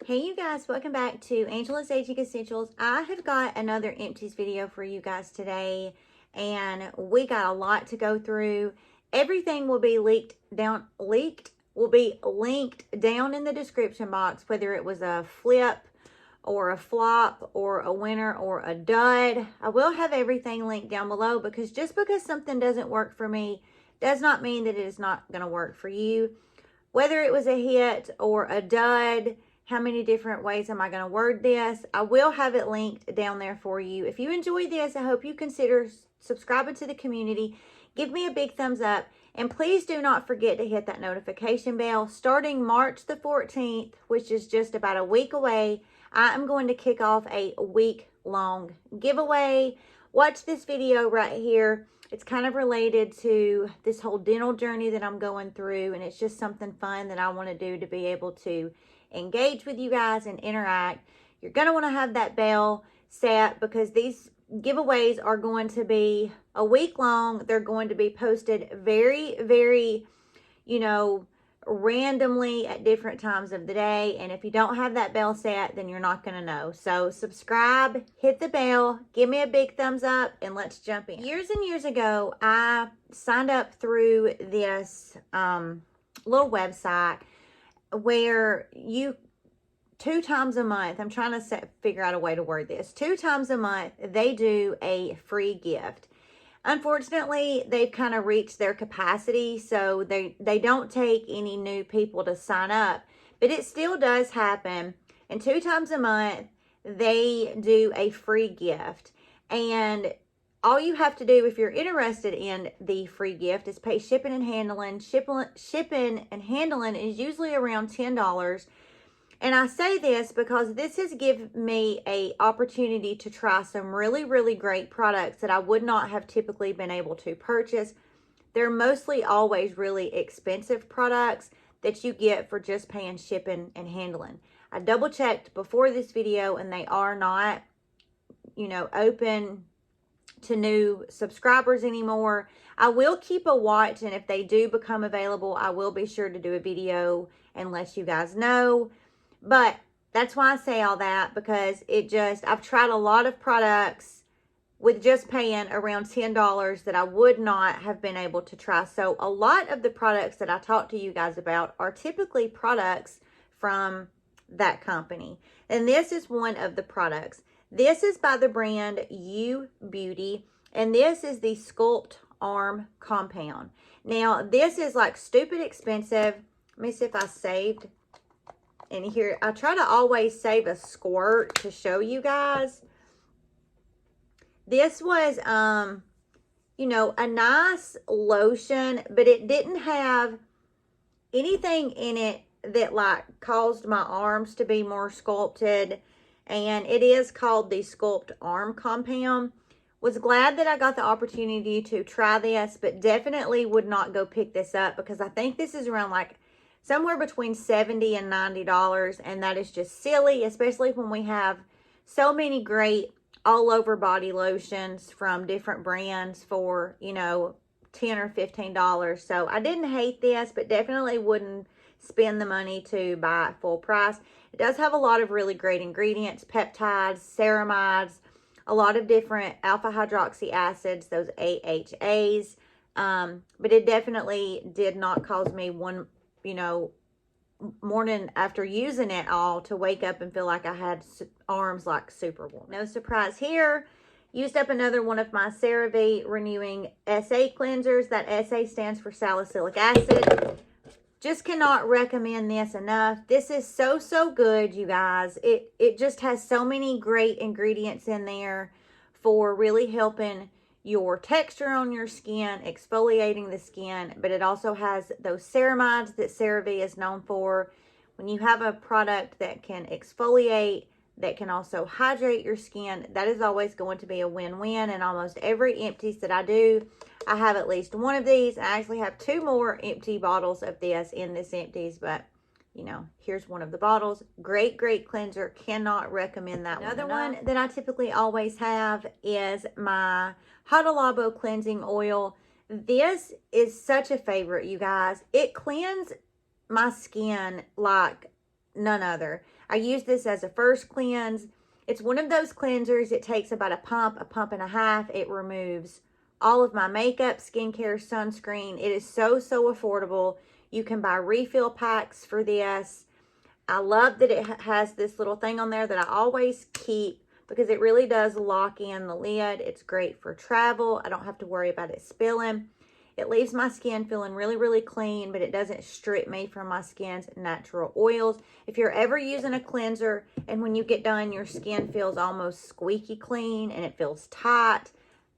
Hey you guys, welcome back to Angela's Aging Essentials. I have got another empties video for you guys today, and we got a lot to go through. Everything will be linked down in the description box, whether it was a flip or a flop or a winner or a dud. I will have everything linked down below, because just because something doesn't work for me does not mean that it is not going to work for you. Whether it was a hit or a dud, how many different ways am I going to word this? I will have it linked down there for you. If you enjoyed this, I hope you consider subscribing to the community. Give me a big thumbs up. And please do not forget to hit that notification bell. Starting March the 14th, which is just about a week away, I am going to kick off a week-long giveaway. Watch this video right here. It's kind of related to this whole dental journey that I'm going through, and it's just something fun that I want to do to be able to engage with you guys and interact. You're going to want to have that bell set, because these giveaways are going to be a week long. They're going to be posted very, randomly at different times of the day. And if you don't have that bell set, then you're not going to know. So subscribe, hit the bell, give me a big thumbs up, and let's jump in. Years and years ago, I signed up through this little website where you 2 times a month, I'm trying to figure out a way to word this, 2 times a month, they do a free gift. Unfortunately, they've kind of reached their capacity, so they don't take any new people to sign up, but it still does happen. And 2 times a month, they do a free gift. And all you have to do if you're interested in the free gift is pay shipping and handling. Shipping and handling is usually around $10. And I say this because this has given me an opportunity to try some really great products that I would not have typically been able to purchase. They're mostly always really expensive products that you get for just paying shipping and handling. I double checked before this video, and they are not, open to new subscribers anymore. I will keep a watch, and if they do become available, I will be sure to do a video and let you guys know. But that's why I say all that, because I've tried a lot of products with just paying around $10 that I would not have been able to try. So a lot of the products that I talk to you guys about are typically products from that company. And this is one of the products. This is by the brand U Beauty, and this is the Sculpt Arm Compound. Now, this is like stupid expensive. Let me see if I saved. And here, I try to always save a squirt to show you guys. This was, a nice lotion, but it didn't have anything in it that like caused my arms to be more sculpted. And it is called the Sculpt Arm Compound. Was glad that I got the opportunity to try this, but definitely would not go pick this up, because I think this is around like somewhere between $70 and $90, and that is just silly, especially when we have so many great all over body lotions from different brands for, $10 or $15. So I didn't hate this, but definitely wouldn't spend the money to buy it full price. It does have a lot of really great ingredients, peptides, ceramides, a lot of different alpha hydroxy acids, those AHAs. But it definitely did not cause me one, morning after using it all to wake up and feel like I had arms like super warm. No surprise here. Used up another one of my CeraVe Renewing SA cleansers. That SA stands for salicylic acid. Just cannot recommend this enough. This is so good, you guys. It just has so many great ingredients in there for really helping your texture on your skin, exfoliating the skin, but it also has those ceramides that CeraVe is known for. When you have a product that can exfoliate, that can also hydrate your skin, that is always going to be a win-win. And almost every empties that I do, I have at least one of these. I actually have 2 more empty bottles of this in this empties, but here's one of the bottles. Great cleanser. Cannot recommend that one. Another one that I typically always have is my Hadalabo cleansing oil. This is such a favorite, you guys. It cleans my skin like none other. I use this as a first cleanse. It's one of those cleansers. It takes about a pump and a half. It removes all of my makeup, skincare, sunscreen. It is so, so affordable. You can buy refill packs for this. I love that it has this little thing on there that I always keep because it really does lock in the lid. It's great for travel. I don't have to worry about it spilling. It leaves my skin feeling really, really clean, but it doesn't strip me from my skin's natural oils. If you're ever using a cleanser and when you get done, your skin feels almost squeaky clean and it feels tight,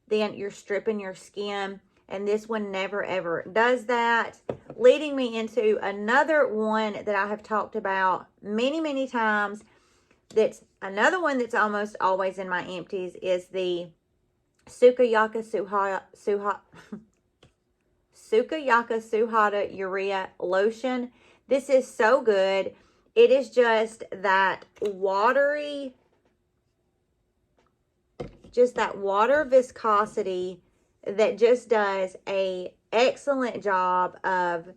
then you're stripping your skin. And this one never, ever does that. Leading me into another one that I have talked about many, many times. That's another one that's almost always in my empties is the Sukoyaka Suhada Urea Lotion. This is so good. It is just that watery, just that water viscosity that just does a excellent job of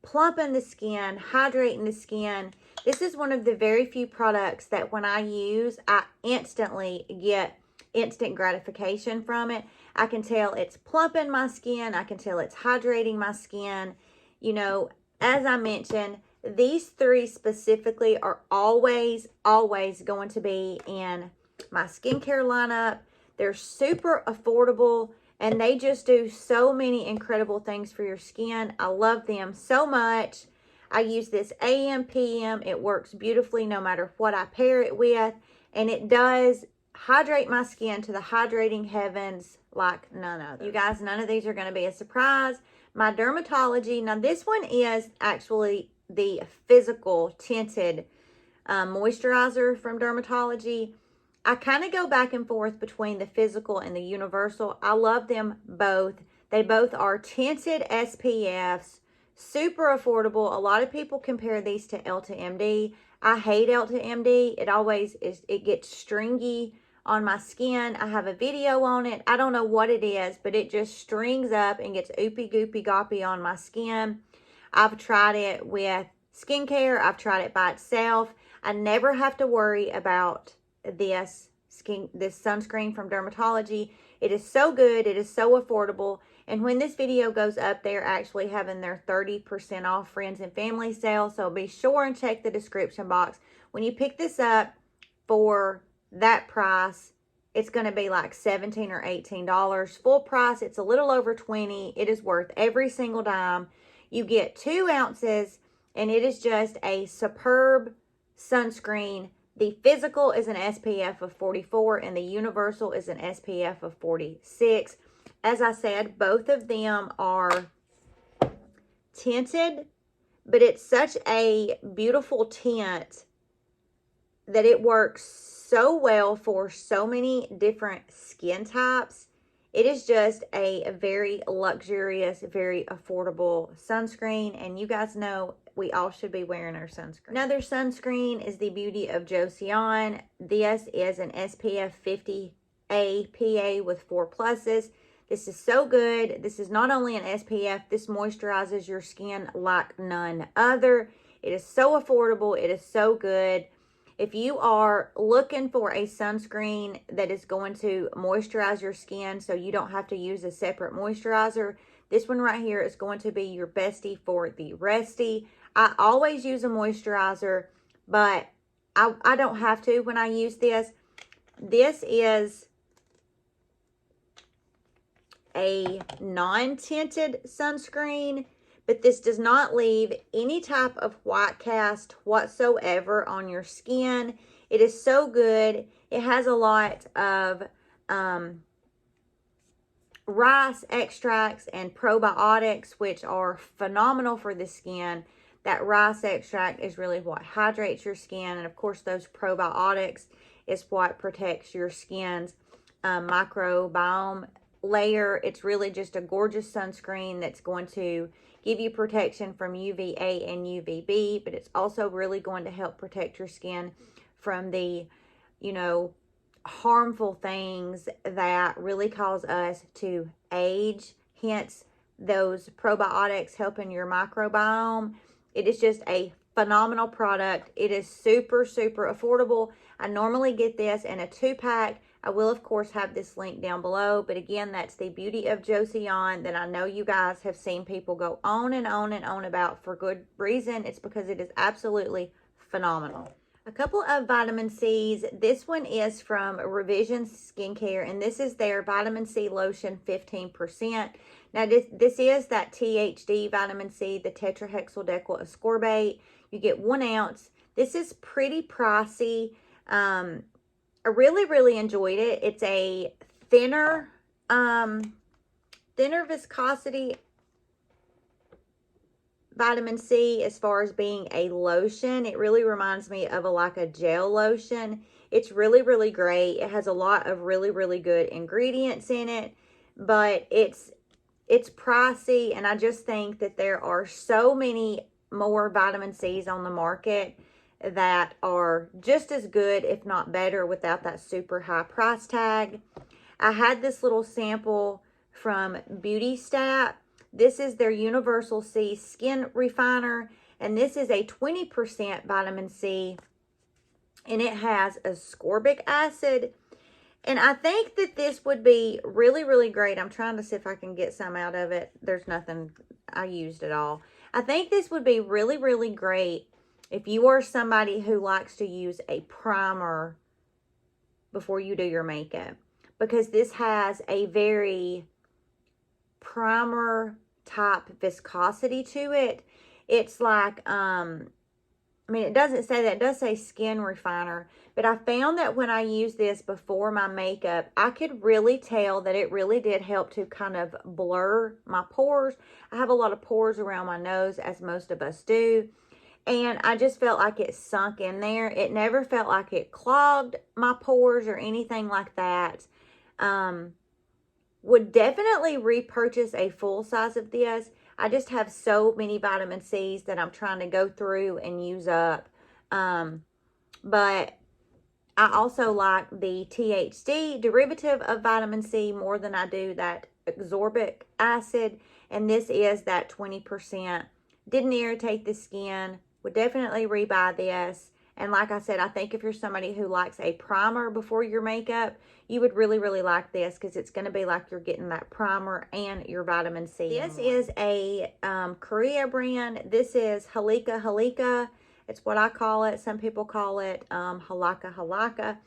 plumping the skin, hydrating the skin. This is one of the very few products that when I use, I instantly get instant gratification from it. I can tell it's plumping my skin. I can tell it's hydrating my skin. You know, as I mentioned, these three specifically are always, always going to be in my skincare lineup. They're super affordable and they just do so many incredible things for your skin. I love them so much. I use this AM, PM. It works beautifully no matter what I pair it with. And it does hydrate my skin to the hydrating heavens like none other. You guys, none of these are going to be a surprise. My Dermatology. Now, this one is actually the physical tinted moisturizer from Dermatology. I kind of go back and forth between the physical and the universal. I love them both. They both are tinted SPFs, super affordable. A lot of people compare these to Ulta MD. I hate Ulta MD. It always is, it gets stringy on my skin. I have a video on it. I don't know what it is, but it just strings up and gets oopy goopy goppy on my skin. I've tried it with skincare. I've tried it by itself. I never have to worry about this sunscreen from Dermatology. It is so good. It is so affordable. And when this video goes up, they're actually having their 30% off friends and family sale. So be sure and check the description box. When you pick this up for that price, it's going to be like $17 or $18. Full price, it's a little over $20. It is worth every single dime. You get 2 ounces and it is just a superb sunscreen. The physical is an SPF of 44 and the universal is an SPF of 46. As I said, both of them are tinted, but it's such a beautiful tint that it works so well for so many different skin types. It is just a very luxurious, very affordable sunscreen. And you guys know we all should be wearing our sunscreen. Another sunscreen is the Beauty of Joseon. This is an SPF 50A PA with 4 pluses. This is so good. This is not only an SPF, this moisturizes your skin like none other. It is so affordable. It is so good. If you are looking for a sunscreen that is going to moisturize your skin so you don't have to use a separate moisturizer, this one right here is going to be your bestie for the resty. I always use a moisturizer, but I don't have to when I use this. This is a non-tinted sunscreen, but this does not leave any type of white cast whatsoever on your skin. It is so good. It has a lot of rice extracts and probiotics, which are phenomenal for the skin. That rice extract is really what hydrates your skin. And of course, those probiotics is what protects your skin's microbiome layer. It's really just a gorgeous sunscreen that's going to give you protection from UVA and UVB, but it's also really going to help protect your skin from the, you know, harmful things that really cause us to age. Hence, those probiotics helping your microbiome. It is just a phenomenal product. It is super, super affordable. I normally get this in a 2-pack. I will, of course, have this link down below. But again, that's the Beauty of Joseon that I know you guys have seen people go on and on and on about for good reason. It's because it is absolutely phenomenal. A couple of vitamin C's. This one is from Revision Skincare, and this is their vitamin C lotion 15%. Now, this is that THD vitamin C, the tetrahexyldecyl ascorbate. You get 1 ounce. This is pretty pricey. I really, really enjoyed it. It's a thinner viscosity vitamin C as far as being a lotion. It really reminds me of like a gel lotion. It's really, really great. It has a lot of really, really good ingredients in it, but it's pricey, and I just think that there are so many more vitamin C's on the market that are just as good, if not better, without that super high price tag. I had this little sample from Beautystat. This is their Universal C Skin Refiner, and this is a 20% vitamin C, and it has ascorbic acid. And I think that this would be really, really great. I'm trying to see if I can get some out of it. There's nothing. I used it all. I think this would be really, really great if you are somebody who likes to use a primer before you do your makeup, because this has a very primer type viscosity to it. It's like, I mean, it doesn't say that. It does say skin refiner, but I found that when I used this before my makeup, I could really tell that it really did help to kind of blur my pores. I have a lot of pores around my nose, as most of us do, and I just felt like it sunk in there. It never felt like it clogged my pores or anything like that. Would definitely repurchase a full size of this. I just have so many vitamin C's that I'm trying to go through and use up. But I also like the THC derivative of vitamin C more than I do that ascorbic acid. And this is that 20%. Didn't irritate the skin. Would definitely rebuy this. And like I said, I think if you're somebody who likes a primer before your makeup, you would really, really like this, because it's going to be like you're getting that primer and your vitamin C. This is a Korea brand. This is Holika Holika. It's what I call it. Some people call it Holika Holika.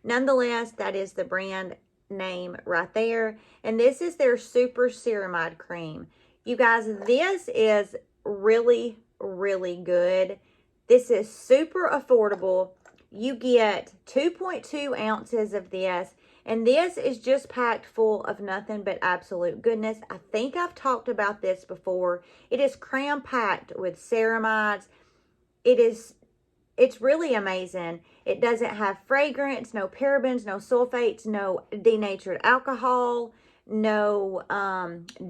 Nonetheless, that is the brand name right there. And this is their Super Ceramide Cream. You guys, this is really, really good. This is super affordable. You get 2.2 ounces of this, and this is just packed full of nothing but absolute goodness. I think I've talked about this before. It is cram-packed with ceramides. It's really amazing. It doesn't have fragrance, no parabens, no sulfates, no denatured alcohol, no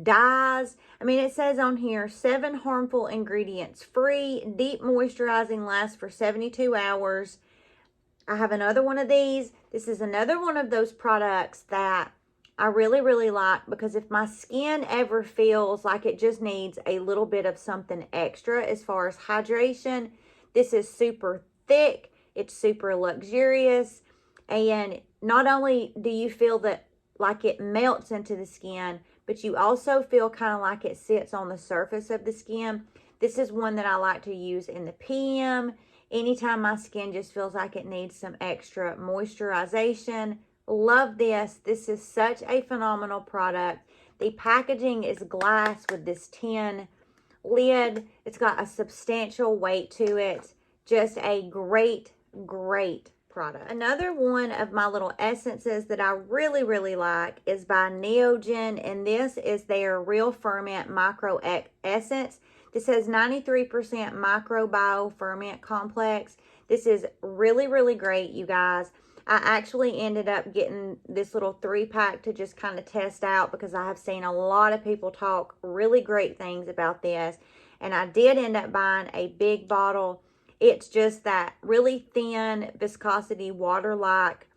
dyes. I mean, it says on here 7 harmful ingredients free, deep moisturizing, lasts for 72 hours. I have another one of these. This is another one of those products that I really, really like, because if my skin ever feels like it just needs a little bit of something extra as far as hydration, this is super thick. It's super luxurious. And not only do you feel that like it melts into the skin, but you also feel kind of like it sits on the surface of the skin. This is one that I like to use in the PM. Anytime my skin just feels like it needs some extra moisturization. Love this. This is such a phenomenal product. The packaging is glass with this tin lid. It's got a substantial weight to it. Just a great, great product. Another one of my little essences that I really, really like is by Neogen, and this is their Real Ferment Micro Essence. This has 93% microbial ferment complex. This is really, really great, you guys. I actually ended up getting this little 3-pack to just kind of test out, because I have seen a lot of people talk really great things about this. And I did end up buying a big bottle. It's just that really thin viscosity water-like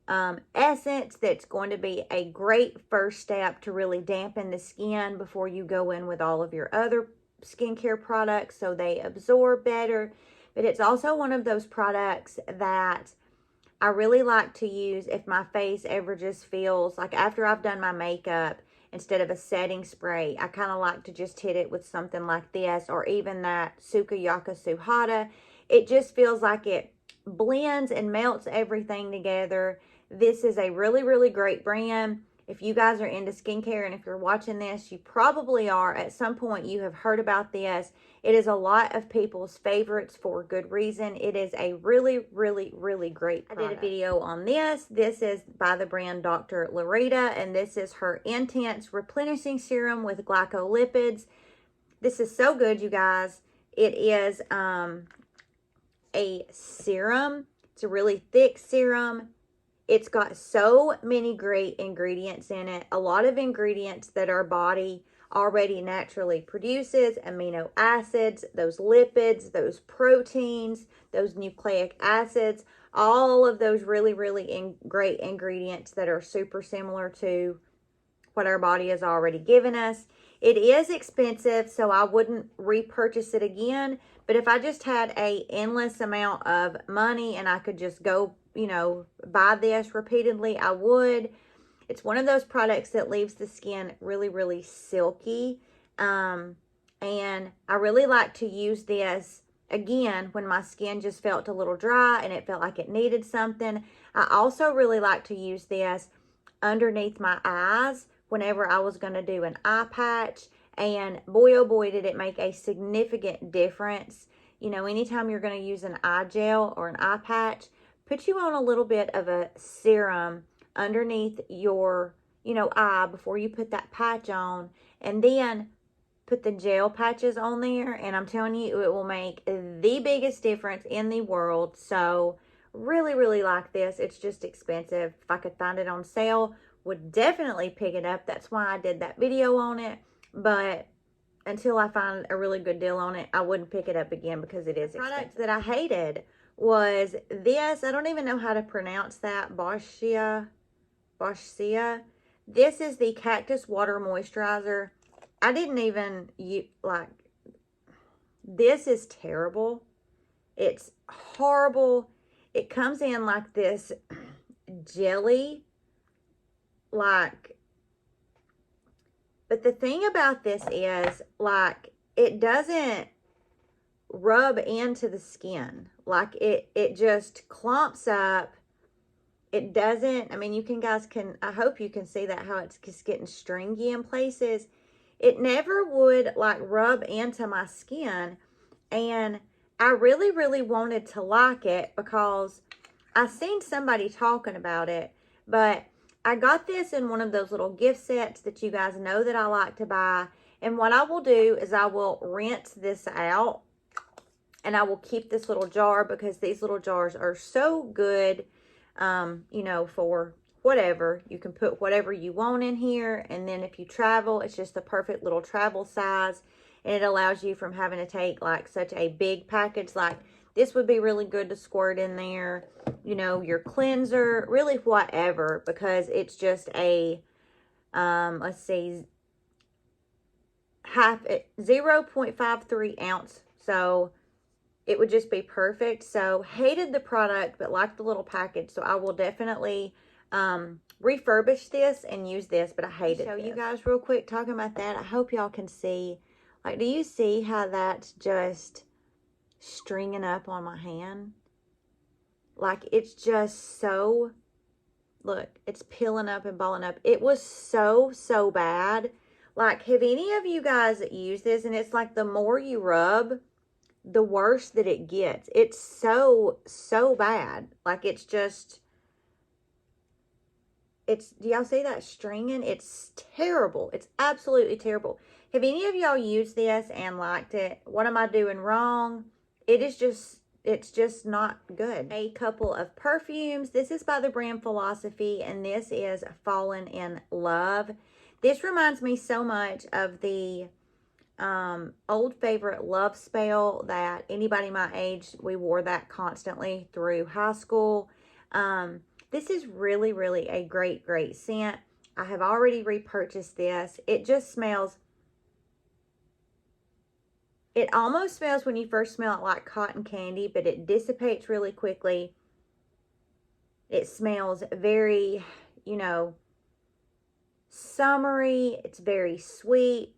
essence that's going to be a great first step to really dampen the skin before you go in with all of your other skincare products, so they absorb better. But it's also one of those products that I really like to use if my face ever just feels like after I've done my makeup, instead of a setting spray, I kind of like to just hit it with something like this, or even that Sukoyaka Suhada. It just feels like it blends and melts everything together. This is a really, really great brand. If you guys are into skincare, and if you're watching this, you probably are. At some point, you have heard about this. It is a lot of people's favorites for good reason. It is a really, really, really great product. I did a video on this. This is by the brand Dr. Loretta, and this is her Intense Replenishing Serum with Glycolipids. This is so good, you guys. It is a serum. It's a really thick serum. It's got so many great ingredients in it. A lot of ingredients that our body already naturally produces. Amino acids, those lipids, those proteins, those nucleic acids. All of those really, really great ingredients that are super similar to what our body has already given us. It is expensive, so I wouldn't repurchase it again. But if I just had an endless amount of money and I could just go, you know, buy this repeatedly, I would. It's one of those products that leaves the skin really, really silky. And I really like to use this, again, when my skin just felt a little dry and it felt like it needed something. I also really like to use this underneath my eyes whenever I was going to do an eye patch. And boy, oh boy, did it make a significant difference. You know, anytime you're going to use an eye gel or an eye patch, put you on a little bit of a serum underneath your, you know, eye before you put that patch on, and then put the gel patches on there, and I'm telling you, it will make the biggest difference in the world. So really, really like this. It's just expensive. If I could find it on sale, would definitely pick it up. That's why I did that video on it. But until I find a really good deal on it, I wouldn't pick it up again because it is expensive. The product that I hated was this. I don't even know how to pronounce that. Boscia. This is the Cactus Water Moisturizer. I didn't even like. This is terrible. It's horrible. It comes in like this jelly, like. But the thing about this is, like, it doesn't rub into the skin. Like, it just clumps up. It doesn't, I mean, you guys can, I hope you can see that, how it's just getting stringy in places. It never would, like, rub into my skin. And I really, really wanted to like it because I seen somebody talking about it. But I got this in one of those little gift sets that you guys know that I like to buy. And what I will do is I will rinse this out. And I will keep this little jar because these little jars are so good, you know, for whatever. You can put whatever you want in here. And then if you travel, it's just the perfect little travel size. And it allows you from having to take like such a big package. Like this would be really good to squirt in there. You know, your cleanser, really whatever. Because it's just a, let's see, 0.53 ounce. So it would just be perfect. So hated the product, but liked the little package. So I will definitely refurbish this and use this, but I hated it. Show you guys real quick talking about that. I hope y'all can see. Like, do you see how that's just stringing up on my hand? Like, it's just so, look, it's peeling up and balling up. It was so, so bad. Like, have any of you guys used this? And it's like the more you rub, the worse that it gets. It's so, so bad. Like, it's just, it's, do y'all see that stringing? It's terrible. It's absolutely terrible. Have any of y'all used this and liked it? What am I doing wrong? It is just, it's just not good. A couple of perfumes. This is by the brand Philosophy, and this is Fallen in Love. This reminds me so much of the old favorite Love Spell that anybody my age, we wore that constantly through high school. This is really, really a great, great scent. I have already repurchased this. It just smells It almost smells when you first smell it like cotton candy, but it dissipates really quickly. It smells very, you know, summery. It's very sweet.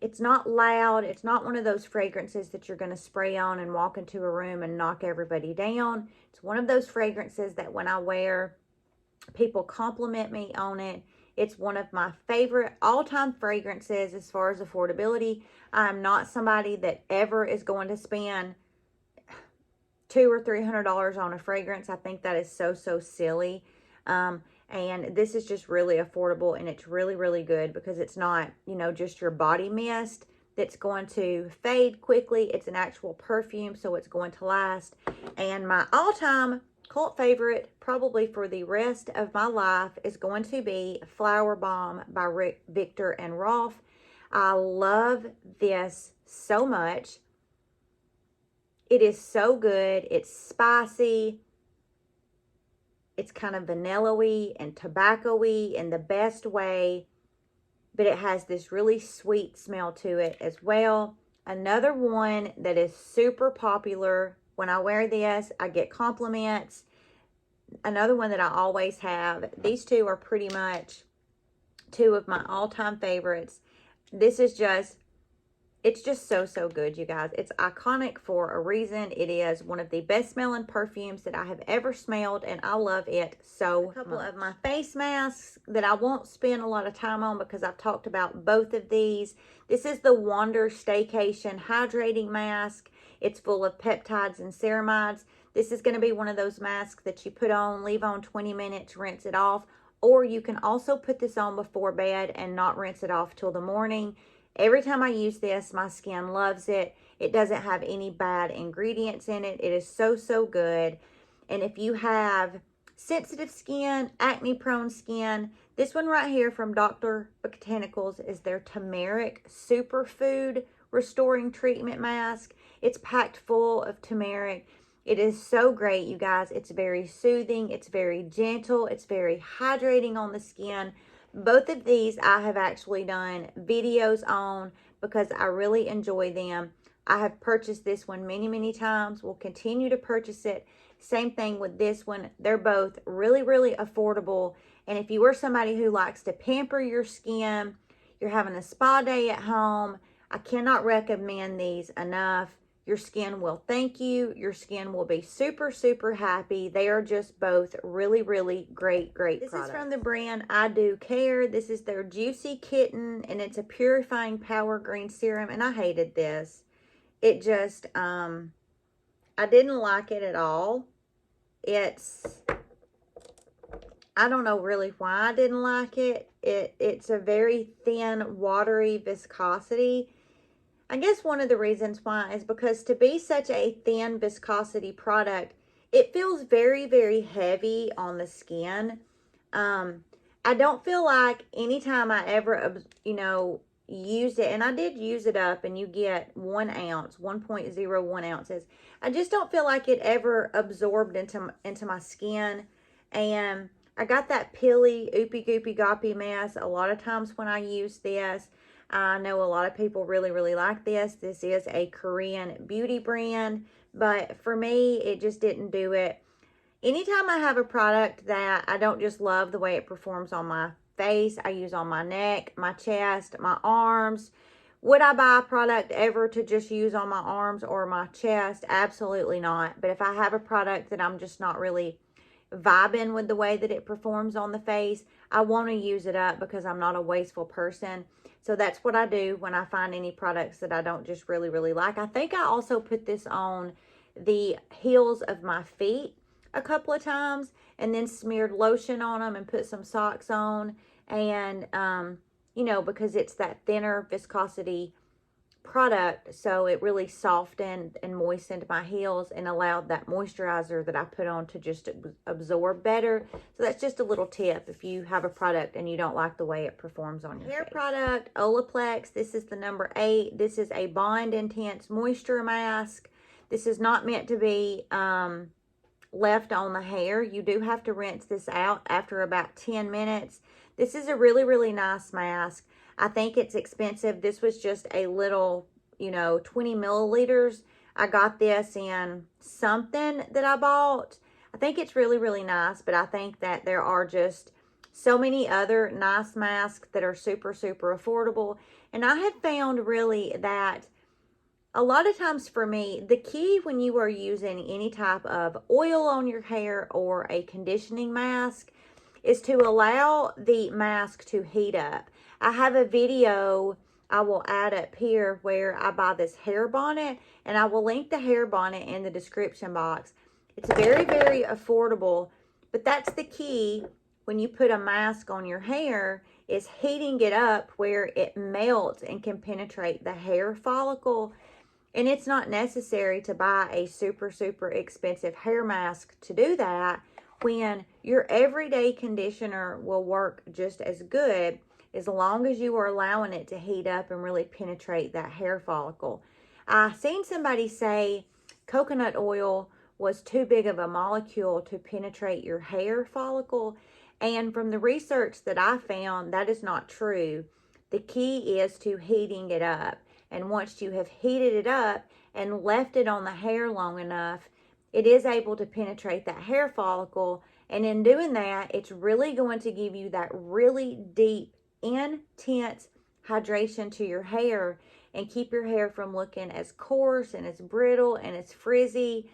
It's not loud. It's not one of those fragrances that you're going to spray on and walk into a room and knock everybody down. It's one of those fragrances that when I wear, people compliment me on it. It's one of my favorite all-time fragrances as far as affordability. I'm not somebody that ever is going to spend $200 or $300 on a fragrance. I think that is so silly. And this is just really affordable, and it's really good because it's not, you know, just your body mist that's going to fade quickly. It's an actual perfume, so it's going to last. And my all-time cult favorite, probably for the rest of my life, is going to be Flower Bomb by Viktor and Rolf. I love this so much. It is so good. It's spicy. It's kind of vanilla-y and tobacco-y in the best way, but it has this really sweet smell to it as well. Another one that is super popular. When I wear this, I get compliments. Another one that I always have. These two are pretty much two of my all-time favorites. This is just, it's just so good, you guys. It's iconic for a reason. It is one of the best smelling perfumes that I have ever smelled, and I love it so much. A couple of my face masks that I won't spend a lot of time on because I've talked about both of these. This is the Wander Staycation Hydrating Mask. It's full of peptides and ceramides. This is going to be one of those masks that you put on, leave on 20 minutes, rinse it off. Or you can also put this on before bed and not rinse it off till the morning. Every time I use this, my skin loves it. It doesn't have any bad ingredients in it. It is so good. And if you have sensitive skin, acne-prone skin, this one right here from Dr. Botanicals is their turmeric superfood restoring treatment mask. It's packed full of turmeric. It is so great, you guys. It's very soothing. It's very gentle. It's very hydrating on the skin. Both of these I have actually done videos on because I really enjoy them. I have purchased this one many times. Will continue to purchase it. Same thing with this one. They're both really affordable. And if you are somebody who likes to pamper your skin, you're having a spa day at home, I cannot recommend these enough. Your skin will thank you. Your skin will be super happy. They are just both really great products. This is from the brand I Do Care. This is their Juicy Kitten, and it's a purifying power green serum, and I hated this. It just, I didn't like it at all. It's, I don't know really why I didn't like it. It's a very thin, watery viscosity. I guess one of the reasons why is because to be such a thin viscosity product, it feels very heavy on the skin. I don't feel like anytime I ever, you know, use it, and I did use it up, and you get 1 ounce, 1.01 ounces. I just don't feel like it ever absorbed into my skin. And I got that pilly, oopy goopy goppy mess a lot of times when I use this. I know a lot of people really like this. This is a Korean beauty brand, but for me, it just didn't do it. Anytime I have a product that I don't just love the way it performs on my face, I use on my neck, my chest, my arms. Would I buy a product ever to just use on my arms or my chest? Absolutely not. But if I have a product that I'm just not really vibing with the way that it performs on the face, I want to use it up because I'm not a wasteful person. So that's what I do when I find any products that I don't just really like. I think I also put this on the heels of my feet a couple of times and then smeared lotion on them and put some socks on. And, you know, because it's that thinner viscosity product, so it really softened and moistened my heels and allowed that moisturizer that I put on to just absorb better. So that's just a little tip if you have a product and you don't like the way it performs on your hair face. Product, Olaplex. This is the number 8. This is a Bond Intense Moisture Mask. This is not meant to be left on the hair. You do have to rinse this out after about 10 minutes. This is a really nice mask. I think it's expensive. This was just a little you know, 20 milliliters. I got this in something that I bought. I think it's really, really nice, but I think that there are just so many other nice masks that are super, super affordable. And I have found really that a lot of times for me, the key when you are using any type of oil on your hair or a conditioning mask is to allow the mask to heat up. I have a video I will add up here where I buy this hair bonnet, and I will link the hair bonnet in the description box. It's very, very affordable, but that's the key when you put a mask on your hair, is heating it up where it melts and can penetrate the hair follicle. And it's not necessary to buy a super, super expensive hair mask to do that, when your everyday conditioner will work just as good as long as you are allowing it to heat up and really penetrate that hair follicle. I seen somebody say coconut oil was too big of a molecule to penetrate your hair follicle. And from the research that I found, that is not true. The key is to heating it up. And once you have heated it up and left it on the hair long enough, it is able to penetrate that hair follicle. And in doing that, it's really going to give you that really deep, intense hydration to your hair and keep your hair from looking as coarse and as brittle and as frizzy.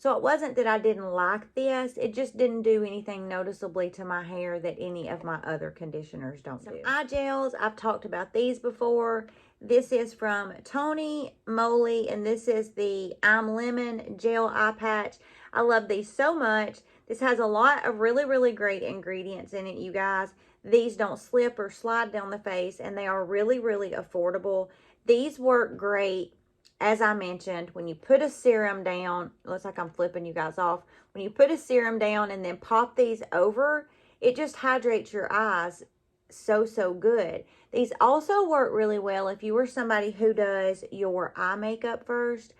So it wasn't that I didn't like this. It just didn't do anything noticeably to my hair that any of my other conditioners don't do. Eye gels, I've talked about these before. This is from Tony Moly, and this is the I'm Lemon Gel Eye Patch. I love these so much. This has a lot of really, really great ingredients in it, you guys. These don't slip or slide down the face, and they are really, really affordable. These work great, as I mentioned, when you put a serum down. Looks like I'm flipping you guys off. When you put a serum down and then pop these over, it just hydrates your eyes so, so good. These also work really well if you are somebody who does your eye makeup first.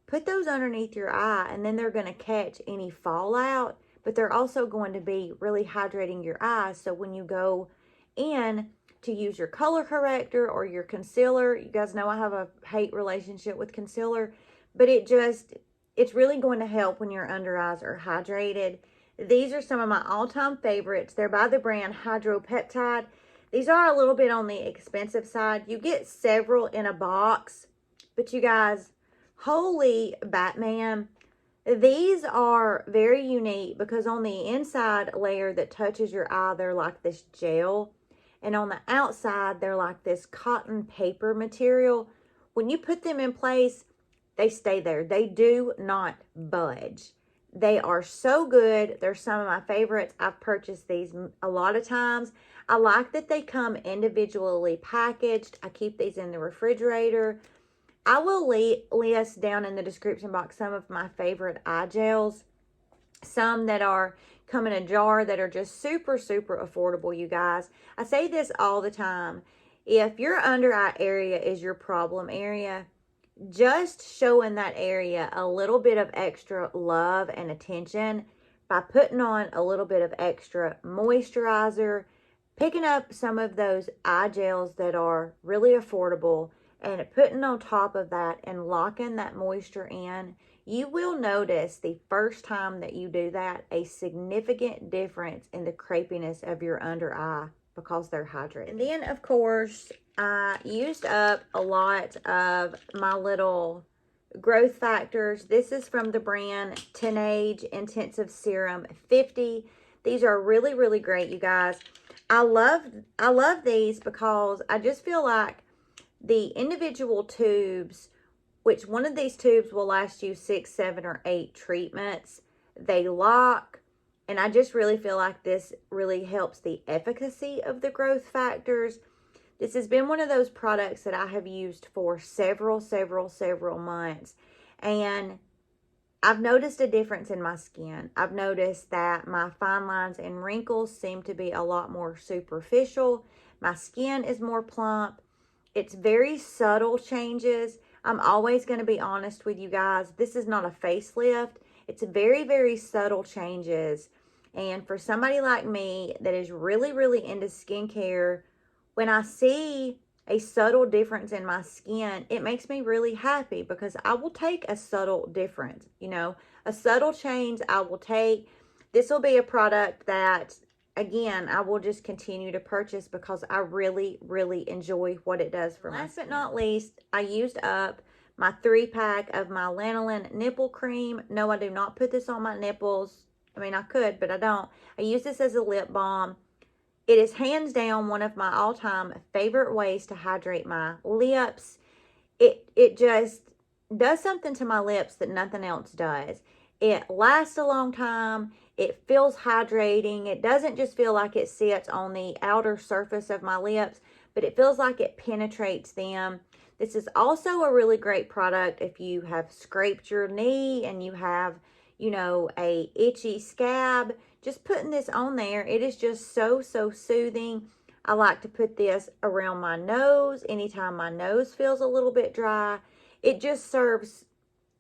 Put those underneath your eye, and then they're going to catch any fallout, but they're also going to be really hydrating your eyes. So when you go in to use your color corrector or your concealer, you guys know I have a hate relationship with concealer, but it's really going to help when your under eyes are hydrated. These are some of my all-time favorites. They're by the brand Hydropeptide. These are a little bit on the expensive side. You get several in a box, but you guys, holy Batman, these are very unique because on the inside layer that touches your eye, they're like this gel. And on the outside, they're like this cotton paper material. When you put them in place, they stay there. They do not budge. They are so good. They're some of my favorites. I've purchased these a lot of times. I like that they come individually packaged. I keep these in the refrigerator. I will list down in the description box some of my favorite eye gels. Some that come in a jar that are just super, super affordable, you guys. I say this all the time. If your under eye area is your problem area, just showing that area a little bit of extra love and attention by putting on a little bit of extra moisturizer, picking up some of those eye gels that are really affordable, and putting on top of that and locking that moisture in, you will notice the first time that you do that a significant difference in the crepiness of your under eye because they're hydrated. And then, of course, I used up a lot of my little growth factors. This is from the brand Teenage Intensive Serum 50. These are really, really great, you guys. I love these because I just feel like the individual tubes, which one of these tubes will last you 6, 7, or 8 treatments, they lock. And I just really feel like this really helps the efficacy of the growth factors. This has been one of those products that I have used for several months. And I've noticed a difference in my skin. I've noticed that my fine lines and wrinkles seem to be a lot more superficial. My skin is more plump. It's very subtle changes. I'm always going to be honest with you guys. This is not a facelift. It's very, very subtle changes. And for somebody like me that is really, really into skincare, when I see a subtle difference in my skin, it makes me really happy because I will take a subtle difference, you know, a subtle change I will take. This will be a product that, again, I will just continue to purchase because I really, really enjoy what it does for me. Last but not least, I used up my 3-pack of my lanolin nipple cream. No, I do not put this on my nipples. I mean, I could, but I don't. I use this as a lip balm. It is hands down one of my all-time favorite ways to hydrate my lips. It just does something to my lips that nothing else does. It lasts a long time. It feels hydrating. It doesn't just feel like it sits on the outer surface of my lips, but it feels like it penetrates them. This is also a really great product if you have scraped your knee and you have, you know, a itchy scab. Just putting this on there, it is just so soothing. I like to put this around my nose anytime my nose feels a little bit dry. It just serves,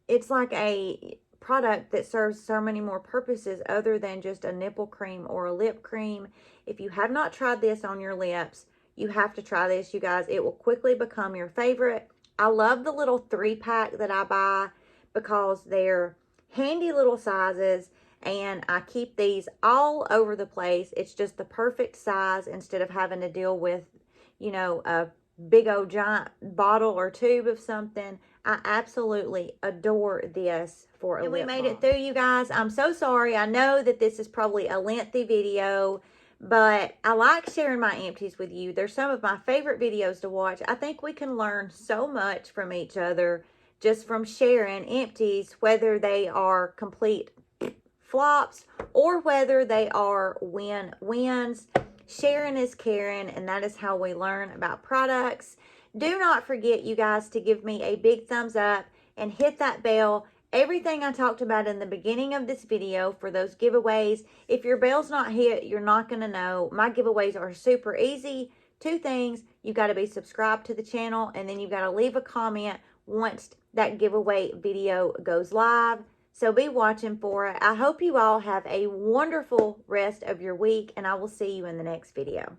it's like a product that serves so many more purposes other than just a nipple cream or a lip cream. If you have not tried this on your lips, you have to try this, you guys. It will quickly become your favorite. I love the little 3-pack that I buy because they're handy little sizes, and I keep these all over the place. It's just the perfect size instead of having to deal with, you know, a big old giant bottle or tube of something. I absolutely adore this for a lip balm. We made it through, you guys. I'm so sorry. I know that this is probably a lengthy video, but I like sharing my empties with you. They're some of my favorite videos to watch. I think we can learn so much from each other just from sharing empties, whether they are complete flops or whether they are win-wins. Sharing is caring, and that is how we learn about products. Do not forget, you guys, to give me a big thumbs up and hit that bell. Everything I talked about in the beginning of this video for those giveaways, if your bell's not hit, you're not going to know. My giveaways are super easy. 2 things: you got to be subscribed to the channel, and then you got to leave a comment once that giveaway video goes live. So be watching for it. I hope you all have a wonderful rest of your week, and I will see you in the next video.